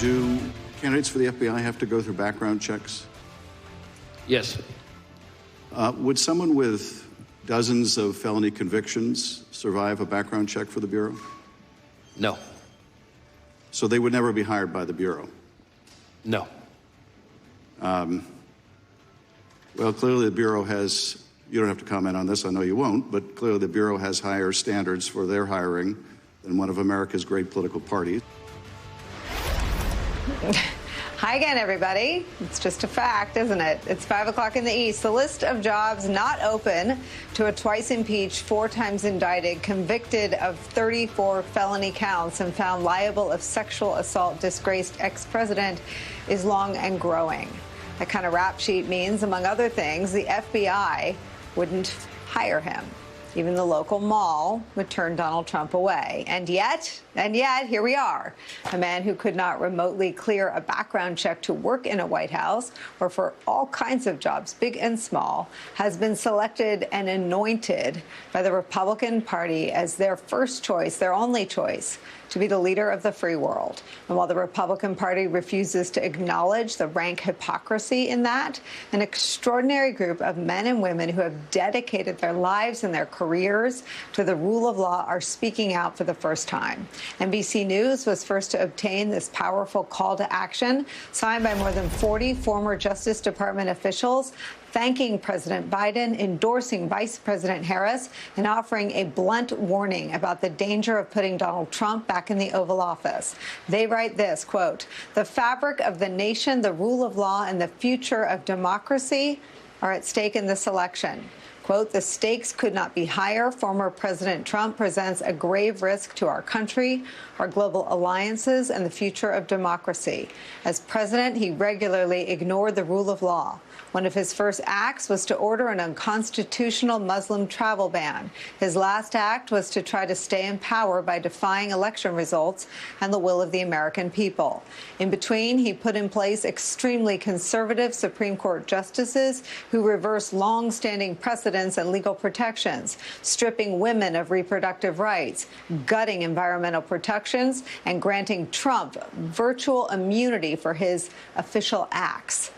Do candidates for the FBI have to go through background checks? Yes. Would someone with dozens of felony convictions survive a background check for the Bureau? No. So they would never be hired by the Bureau? No. Well, clearly the Bureau has, you don't have to comment on this, I know you won't, but clearly the Bureau has higher standards for their hiring than one of America's great political parties. Hi again, everybody. It's just a fact, isn't it? It's 5 o'clock in the East. The list of jobs not open to a twice impeached, 4 times indicted, convicted of 34 felony counts and found liable of sexual assault disgraced ex-president is long and growing. That kind of rap sheet means, among other things, the FBI wouldn't hire him. Even the local mall would turn Donald Trump away. And yet, here we are. A man who could not remotely clear a background check to work in a White House or for all kinds of jobs, big and small, has been selected and anointed by the Republican Party as their first choice, their only choice, to be the leader of the free world. And while the Republican Party refuses to acknowledge the rank hypocrisy in that, an extraordinary group of men and women who have dedicated their lives and their careers to the rule of law are speaking out for the first time. NBC News was first to obtain this powerful call to action, signed by more than 40 former Justice Department officials, thanking President Biden, endorsing Vice President Harris, and offering a blunt warning about the danger of putting Donald Trump back in the Oval Office. They write this, quote, "The fabric of the nation, the rule of law, and the future of democracy are at stake in this election." Quote, "The stakes could not be higher. Former President Trump presents a grave risk to our country, our global alliances, and the future of democracy. As president, he regularly ignored the rule of law. One of his first acts was to order an unconstitutional Muslim travel ban. His last act was to try to stay in power by defying election results and the will of the American people. In between, he put in place extremely conservative Supreme Court justices who reversed long-standing precedents and legal protections, stripping women of reproductive rights, gutting environmental protections, and granting Trump virtual immunity for his official acts."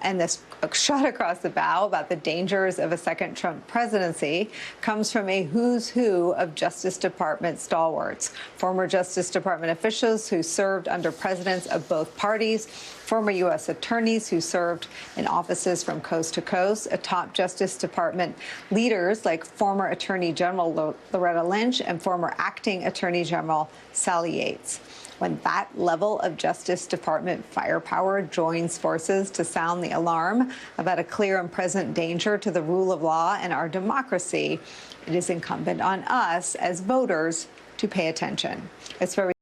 And this shot across the bow about the dangers of a second Trump presidency comes from a who's who of Justice Department stalwarts. Former Justice Department officials who served under presidents of both parties, former U.S. attorneys who served in offices from coast to coast, top Justice Department leaders like former Attorney General Loretta Lynch and former Acting Attorney General Sally Yates. When that level of Justice Department firepower joins forces to sound the alarm about a clear and present danger to the rule of law and our democracy, it is incumbent on us as voters to pay attention. It's very